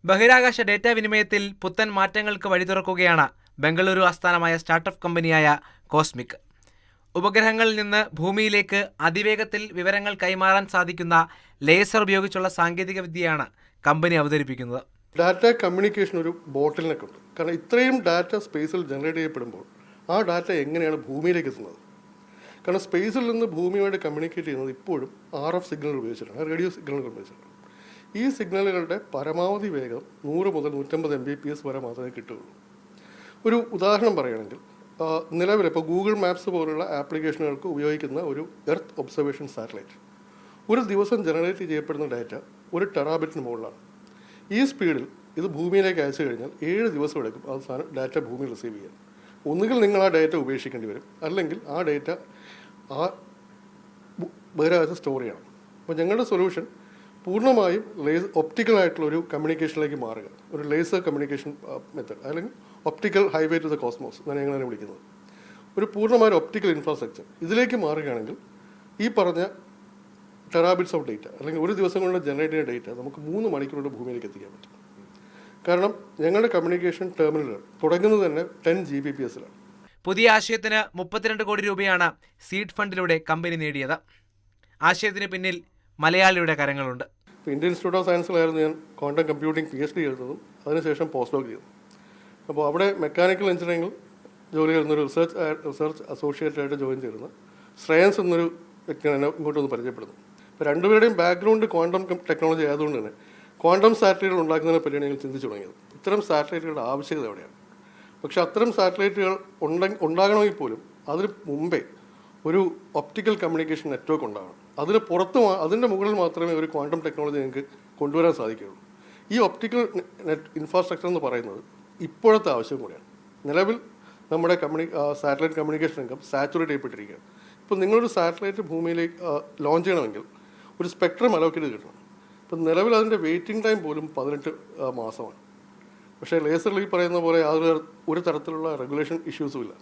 ബഹിരാകാശ ഡേറ്റാ വിനിമയത്തിൽ പുത്തൻ മാറ്റങ്ങൾക്ക് വഴിതുറക്കുകയാണ് ബംഗളൂരു ആസ്ഥാനമായ സ്റ്റാർട്ടപ്പ് കമ്പനിയായ കോസ്മിക്. ഉപഗ്രഹങ്ങളിൽ നിന്ന് ഭൂമിയിലേക്ക് അതിവേഗത്തിൽ വിവരങ്ങൾ കൈമാറാൻ സാധിക്കുന്ന ലേസർ ഉപയോഗിച്ചുള്ള സാങ്കേതികവിദ്യയാണ് കമ്പനി അവതരിപ്പിക്കുന്നത്. ഡാറ്റ കമ്മ്യൂണിക്കേഷൻ ഒരു ബോട്ടിൽ നെക്ക് ഉണ്ട്. കാരണം ഇത്രയും ഡാറ്റ സ്പേസിൽ ജനറേറ്റ് ചെയ്യപ്പെടുമ്പോൾ ആ ഡാറ്റ എങ്ങനെയാണ് ഭൂമിയിലേക്ക് എത്തുന്നത്? കാരണം സ്പേസിൽ നിന്ന് ഭൂമിയുമായിട്ട് കമ്മ്യൂണിക്കേറ്റ് ചെയ്യുന്നത് ഇപ്പോഴും RF സിഗ്നൽ ഉപയോഗിച്ചിട്ടാണ്, റേഡിയോ സിഗ്നലുകൾ ഉപയോഗിച്ചിട്ടാണ്. ഈ സിഗ്നലുകളുടെ പരമാവധി വേഗം 100 മുതൽ 150 Mbps വരെ മാത്രമേ കിട്ടുകയുള്ളൂ. ഒരു ഉദാഹരണം പറയുകയാണെങ്കിൽ, നിലവിൽ ഇപ്പോൾ ഗൂഗിൾ മാപ്സ് പോലുള്ള ആപ്ലിക്കേഷനുകൾക്ക് ഉപയോഗിക്കുന്ന ഒരു എർത്ത് ഒബ്സർവേഷൻ സാറ്റലൈറ്റ് ഒരു ദിവസം ജനറേറ്റ് ചെയ്യപ്പെടുന്ന ഡാറ്റ 1 ടെറാബിറ്റിന് മുകളിലാണ്. ഈ സ്പീഡിൽ ഇത് ഭൂമിയിലേക്ക് അയച്ചു കഴിഞ്ഞാൽ 7 ദിവസം എടുക്കും അവസാനം ഡാറ്റ ഭൂമിയിൽ റിസീവ് ചെയ്യാൻ. ഒന്നുകിൽ നിങ്ങൾ ആ ഡാറ്റ ഉപേക്ഷിക്കേണ്ടി വരും, അല്ലെങ്കിൽ ആ ഡാറ്റ ബഹിരാകാശത്ത് സ്റ്റോർ ചെയ്യണം. അപ്പോൾ ഞങ്ങളുടെ സൊല്യൂഷൻ പൂർണ്ണമായും ഒപ്റ്റിക്കലായിട്ടുള്ള ഒരു കമ്മ്യൂണിക്കേഷനിലേക്ക് മാറുക, ഒരു ലേസർ കമ്മ്യൂണിക്കേഷൻ മെത്തേഡ്, അല്ലെങ്കിൽ optical highway to the cosmos എന്നാണ് ഞങ്ങളതിനെ വിളിക്കുന്നത്. ഒരു പൂർണ്ണമായ ഒപ്റ്റിക്കൽ ഇൻഫ്രാസ്ട്രക്ചർ ഇതിലേക്ക് മാറുകയാണെങ്കിൽ ഈ പറഞ്ഞ ടെറാബിറ്റ്സ് ഓഫ് ഡേറ്റ, അല്ലെങ്കിൽ ഒരു ദിവസം കൊണ്ട് ജനറേറ്റ് ചെയ്യുന്ന ഡേറ്റ നമുക്ക് 3 മണിക്കൂറുകൊണ്ട് ഭൂമിയിലേക്ക് എത്തിക്കാൻ പറ്റും. കാരണം ഞങ്ങളുടെ കമ്മ്യൂണിക്കേഷൻ ടെർമിനലുകൾ തുടങ്ങുന്നത് തന്നെ 10 Gbps-ലാണ്. പുതിയ ആശയത്തിന് 32 കോടി രൂപയാണ് സീഡ് ഫണ്ടിലൂടെ കമ്പനി നേടിയത്. ആശയത്തിന് പിന്നിൽ മലയാളിയുടെ കരങ്ങളുണ്ട്. ഇന്ത്യൻ ഇൻസ്റ്റിറ്റ്യൂട്ട് ഓഫ് സയൻസിലായിരുന്നു ഞാൻ ക്വാണ്ടം കമ്പ്യൂട്ടിംഗ് PhD ചെയ്തതും അതിനുശേഷം പോസ്റ്റ് ഡോക്ക് ചെയ്തു. അപ്പോൾ അവിടെ മെക്കാനിക്കൽ എഞ്ചിനീയറിംഗിൽ ജോലി ചെയ്യുന്നൊരു റിസർച്ച് അസോസിയേറ്റായിട്ട് ജോയിൻ ചെയ്യുന്ന ശ്രേയൻസ് എന്നൊരു വ്യക്തിയാണ് എന്നെ ഇങ്ങോട്ടൊന്ന് പരിചയപ്പെടുന്നത്. അപ്പോൾ രണ്ടുപേരുടെയും ബാക്ക്ഗ്രൗണ്ട് ക്വാണ്ടം ടെക്നോളജി ആയതുകൊണ്ട് തന്നെ ക്വാണ്ടം സാറ്റലൈറ്റുകൾ ഉണ്ടാക്കുന്നതിനെ പറ്റിയാണ് ഞങ്ങൾ ചിന്തിച്ചു തുടങ്ങിയത്. ഇത്തരം സാറ്റലൈറ്റുകളുടെ ആവശ്യകത എവിടെയാണ്? പക്ഷേ അത്തരം സാറ്റലൈറ്റുകൾ ഉണ്ടാകണമെങ്കിൽ പോലും അതിന് മുമ്പേ ഒരു ഒപ്റ്റിക്കൽ കമ്മ്യൂണിക്കേഷൻ നെറ്റ്വർക്ക് ഉണ്ടാകണം. അതിൻ്റെ മുകളിൽ മാത്രമേ ഒരു ക്വാണ്ടം ടെക്നോളജി ഞങ്ങൾക്ക് കൊണ്ടുവരാൻ സാധിക്കുകയുള്ളൂ. ഈ ഒപ്റ്റിക്കൽ ഇൻഫ്രാസ്ട്രക്ചർ എന്ന് പറയുന്നത് ഇപ്പോഴത്തെ ആവശ്യം കൂടിയാണ്. നിലവിൽ നമ്മുടെ സാറ്റലൈറ്റ് കമ്മ്യൂണിക്കേഷൻ രംഗം സാച്ചുറേറ്റ് ചെയ്യപ്പെട്ടിരിക്കുകയാണ്. ഇപ്പോൾ നിങ്ങളൊരു സാറ്റലൈറ്റ് ഭൂമിയിലേക്ക് ലോഞ്ച് ചെയ്യണമെങ്കിൽ ഒരു സ്പെക്ട്രം അലോക്കേറ്റ് കിട്ടണം. ഇപ്പം നിലവിൽ അതിൻ്റെ വെയിറ്റിംഗ് ടൈം പോലും 18 മാസമാണ്. പക്ഷേ ലേസറിൽ ഈ പറയുന്ന പോലെ ഒരു തരത്തിലുള്ള റെഗുലേഷൻ ഇഷ്യൂസും ഇല്ല.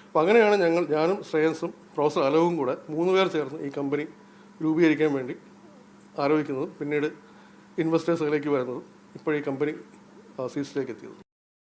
അപ്പോൾ അങ്ങനെയാണ് ഞാനും ശ്രേയൻസും പ്രൊഫസർ അലോവും കൂടെ 3 പേർ ചേർന്ന് ഈ കമ്പനി രൂപീകരിക്കാൻ വേണ്ടി ആലോചിക്കുന്നതും പിന്നീട് ഇൻവെസ്റ്റേഴ്സിലേക്ക് വരുന്നതും ഇപ്പോൾ ഈ കമ്പനി സീസിലേക്ക് എത്തിയത്.